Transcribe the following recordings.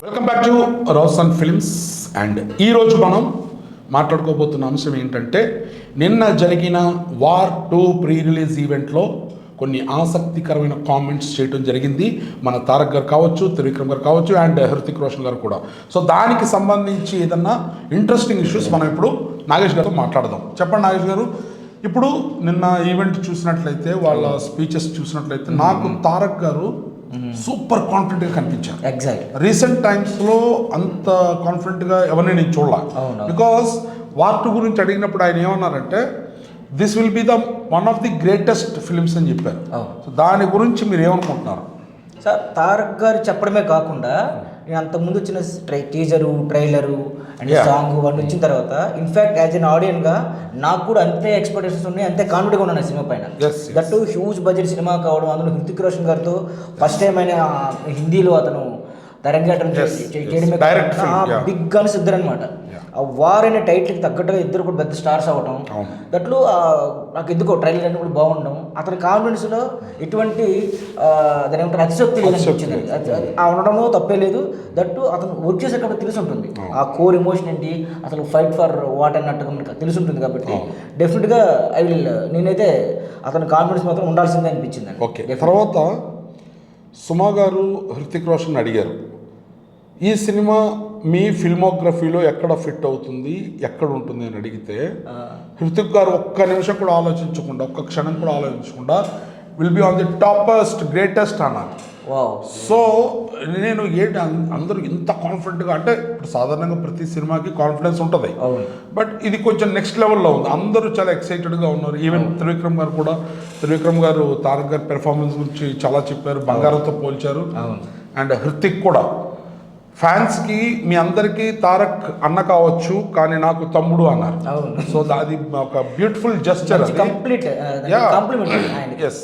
Welcome back to Roshan films. And ఈరోజు మనం మాట్లాడుకోబోతున్న అంశం ఏంటంటే, నిన్న జరిగిన వార్ 2 ప్రీ రిలీజ్ ఈవెంట్లో కొన్ని ఆసక్తికరమైన కామెంట్స్ చేయడం జరిగింది. మన తారక్ గారు కావచ్చు, త్రివిక్రమ్ గారు కావచ్చు, అండ్ హృతిక్ రోషన్ గారు కూడా. సో దానికి సంబంధించి ఏదన్నా ఇంట్రెస్టింగ్ ఇష్యూస్ మనం ఇప్పుడు నాగేష్ గారితో మాట్లాడదాం. చెప్పండి నాగేష్ గారు, ఇప్పుడు నిన్న ఈవెంట్ చూసినట్లయితే, వాళ్ళ స్పీచెస్ చూసినట్లయితే నాకు తారక్ గారు సూపర్ కాన్ఫిడెంట్గా కనిపించారు. ఎగ్జాక్ట్ రీసెంట్ టైమ్స్లో అంత కాన్ఫిడెంట్గా ఎవరిని నేను చూడలే. బికాస్ వార్ 2 గురించి అడిగినప్పుడు ఆయన ఏమన్నారంటే, this will be the one of the greatest films అని చెప్పారు. సో దాని గురించి మీరు ఏమనుకుంటున్నారు సార్? తారక్ గారు చెప్పడమే కాకుండా నేను అంతకుముందు వచ్చిన టీజరు, ట్రైలరు అండ్ సాంగ్ అవన్నీ వచ్చిన తర్వాత ఇన్ఫాక్ట్ యాజ్ అన్ ఆడియన్గా నాకు కూడా అంతే ఎక్స్పెక్టేషన్స్ ఉన్నాయి, అంతే కాన్ఫిడెంట్గా ఉన్నాను సినిమా పైన. దట్ హ్యూజ్ బడ్జెట్ సినిమా కావడం, అందులో హృతిక్ రోషన్ గారితో ఫస్ట్ టైం ఆయన హిందీలో అతను తెరంగేటం చేయడమే బిగ్ గన్స్ ఇద్దరు అనమాట. ఆ వార్ అనే టైటిల్కి తగ్గట్టుగా ఇద్దరు కూడా పెద్ద స్టార్స్ అవ్వడం, దట్లో నాకు ఎందుకో ట్రైలర్ అన్ని కూడా బాగుండడం, అతని కాన్ఫిడెన్స్లో ఎటువంటి దాని ఏమంటారు అతిశక్తి లేదనిపించింది. ఆ ఉండడంలో తప్పే లేదు. దట్టు అతను వర్క్ చేసేటప్పుడు తెలిసి ఉంటుంది ఆ కోర్ ఎమోషన్ ఏంటి, అసలు ఫైట్ ఫర్ వాట్ అన్నట్టుగా మనకు తెలిసి ఉంటుంది. కాబట్టి డెఫినెట్గా నేనైతే అతని కాన్ఫిడెన్స్ మాత్రం ఉండాల్సిందే అనిపించింది. ఓకే, తర్వాత సుమా గారు హృతిక్ రోషన్ అడిగారు, ఈ సినిమా మీ ఫిల్మోగ్రఫీలో ఎక్కడ ఫిట్ అవుతుంది, ఎక్కడ ఉంటుంది అని అడిగితే, హృతిక్ గారు ఒక్క నిమిషం కూడా ఆలోచించకుండా, ఒక్క క్షణం కూడా ఆలోచించకుండా will be on the toppest greatest అన్నారు. సో నేను ఏంటి అందరూ ఇంత కాన్ఫిడెంట్గా, అంటే ఇప్పుడు సాధారణంగా ప్రతి సినిమాకి కాన్ఫిడెన్స్ ఉంటుంది, బట్ ఇది కొంచెం నెక్స్ట్ లెవెల్లో ఉంది. అందరూ చాలా ఎక్సైటెడ్గా ఉన్నారు. ఈవెన్ త్రివిక్రమ్ గారు కూడా, త్రివిక్రమ్ గారు తారక్ గారి పెర్ఫార్మెన్స్ గురించి చాలా చెప్పారు, బంగారంతో పోల్చారు. అండ్ హృతిక్ కూడా ఫ్యాన్స్కి, మీ అందరికీ తారక్ అన్న కావచ్చు కానీ నాకు తమ్ముడు అన్నారు. సో అది ఒక బ్యూటిఫుల్ జెస్చర్, ఎస్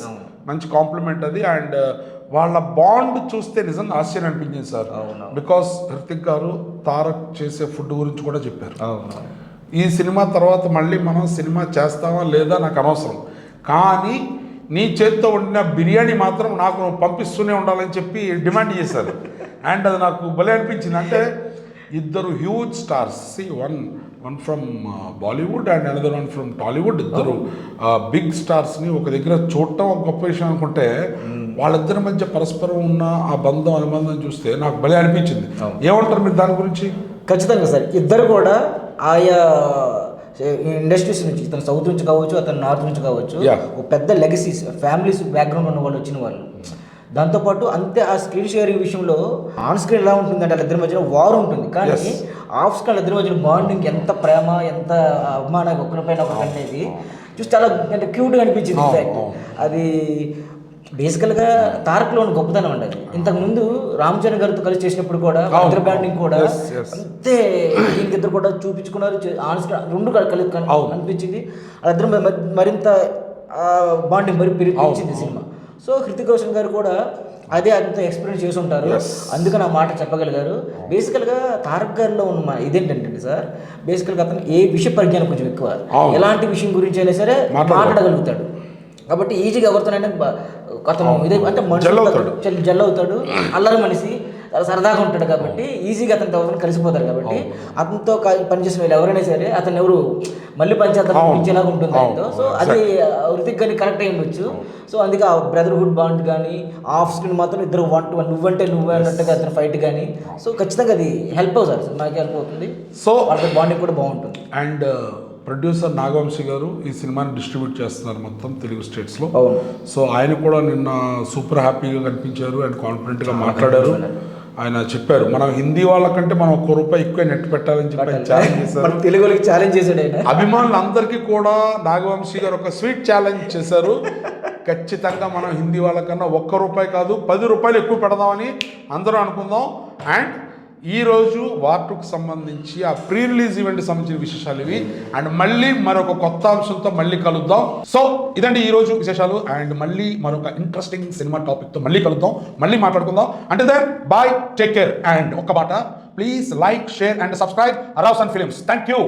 మంచి కాంప్లిమెంట్ అది. అండ్ వాళ్ళ బాండ్ చూస్తే నిజంగా ఆశ్చర్యం అనిపించింది సార్. బికాస్ హృతిక్ గారు తారక్ చేసే ఫుడ్ గురించి కూడా చెప్పారు. ఈ సినిమా తర్వాత మళ్ళీ మనం సినిమా చేస్తామా లేదా నాకు అనవసరం, కానీ నీ చేతితో వండిన బిర్యానీ మాత్రం నాకు పంపిస్తూనే ఉండాలని చెప్పి డిమాండ్ చేశారు. అండ్ అది నాకు భలే అనిపించింది. అంటే ఇద్దరు huge stars, one from Bollywood and another one from Tollywood, ఇద్దరు బిగ్ స్టార్స్ని ఒక దగ్గర చూడటం ఒక గొప్ప విషయం అనుకుంటే, వాళ్ళిద్దరి మధ్య పరస్పరం ఉన్న ఆ బంధం అనుబంధం చూస్తే నాకు భలే అనిపించింది. ఏమంటారు మీరు దాని గురించి? ఖచ్చితంగా సార్, ఇద్దరు కూడా ఆయా ఇండస్ట్రీస్ నుంచి, ఇతను సౌత్ నుంచి కావచ్చు, అతను నార్త్ నుంచి కావచ్చు, ఒక పెద్ద లెగసీస్ ఫ్యామిలీస్ బ్యాక్గ్రౌండ్ ఉన్న వాళ్ళు వచ్చిన వాళ్ళు. దాంతోపాటు అంతే ఆ స్క్రీన్ షేరింగ్ విషయంలో ఆన్ స్క్రీన్ ఎలా ఉంటుందంటే వాళ్ళిద్దరి మధ్యన వార్ ఉంటుంది, కానీ ఆఫ్ స్క్రీన్ ఇద్దరి మధ్యన బాండింగ్, ఎంత ప్రేమ, ఎంత అభిమానం ఒకరిపైన ఒకటి అనేది చూసి చాలా అంటే క్యూట్గా అనిపించింది. ఇన్ఫాక్ట్ అది బేసికల్గా తారక్లోని గొప్పతనం అండి. అది ఇంతకుముందు రామ్ చరణ్ గారితో కలిసి చేసినప్పుడు కూడా ఇద్దరు బ్యాండింగ్ కూడా అంతే ఇద్దరు కూడా చూపించుకున్నారు. ఆన్ స్క్రీన్ రెండు కలిసి అనిపించింది. వాళ్ళిద్దరు మరింత బాండింగ్ పెరిగించింది సినిమా. సో హృతిక్ రోషన్ గారు కూడా అదే అంత ఎక్స్పీరియన్స్ చేసి ఉంటారు, అందుకని ఆ మాట చెప్పగలిగారు. బేసికల్గా తారక్ గారిలో ఉన్న ఇదేంటంటే సార్, బేసికల్గా అతను ఏ విషయ పరిజ్ఞానం కొంచెం ఎక్కువ, ఎలాంటి విషయం గురించి అయినా సరే మాట్లాడగలుగుతాడు. కాబట్టి ఈజీగా ఎవరితోనైనా అతను ఇదే అంటే మనిషి జల్ అవుతాడు, అల్లరి మనిషి, సరదాగా ఉంటాడు. కాబట్టి ఈజీగా అతనితో ఎవరైనా కలిసిపోతారు. కాబట్టి అతనితో పనిచేసిన వాళ్ళు ఎవరైనా సరే అతను ఎవరు మళ్ళీ పనిచేద్దాం ఉంటుంది ఆయనతో. సో అది హృతిక్ గారిని కనెక్ట్ అయ్యి ఉండొచ్చు. సో అందుకే ఆ బ్రదర్హుడ్ బాండ్ కానీ, ఆఫ్ స్క్రీన్ మాత్రం ఇద్దరు 1-1 నువ్వంటే నువ్వే అన్నట్టుగా అతను ఫైట్ కానీ, సో ఖచ్చితంగా అది హెల్ప్ అవుతుంది సార్, నాకు హెల్ప్ అవుతుంది. సో వాళ్ళ బాండింగ్ కూడా బాగుంటుంది. అండ్ ప్రొడ్యూసర్ నాగవంశీ గారు ఈ సినిమాని డిస్ట్రిబ్యూట్ చేస్తున్నారు మొత్తం తెలుగు స్టేట్స్లో. సో ఆయన కూడా నిన్న సూపర్ హ్యాపీగా కనిపించారు అండ్ కాన్ఫిడెంట్గా మాట్లాడారు. ఆయన చెప్పారు, మనం హిందీ వాళ్ళకంటే మనం ₹1 ఎక్కువ నెట్ పెట్టాలని చెప్పి ఛాలెంజ్ చేశారు. తెలుగులోకి ఛాలెంజ్ చేశాడు ఆయన. అభిమానులందరికీ కూడా నాగవంశీ గారు ఒక స్వీట్ ఛాలెంజ్ చేశారు. ఖచ్చితంగా మనం హిందీ వాళ్ళకన్నా ₹1 కాదు ₹10 ఎక్కువ పెడదామని అందరూ అనుకుందాం. అండ్ ఈరోజు వార్ 2కి సంబంధించి ఆ ప్రీ రిలీజ్ ఈవెంట్కి సంబంధించిన విశేషాలు ఇవి. అండ్ మళ్ళీ మరొక కొత్త అంశంతో మళ్ళీ కలుద్దాం. సో ఇదండి ఈరోజు విశేషాలు. అండ్ మళ్ళీ మరొక ఇంట్రెస్టింగ్ సినిమా టాపిక్తో మళ్ళీ కలుద్దాం, మళ్ళీ మాట్లాడుకుందాం. అంటే then bye, take care. And ఒక మాట, please like, share and subscribe Roshan films. Thank you.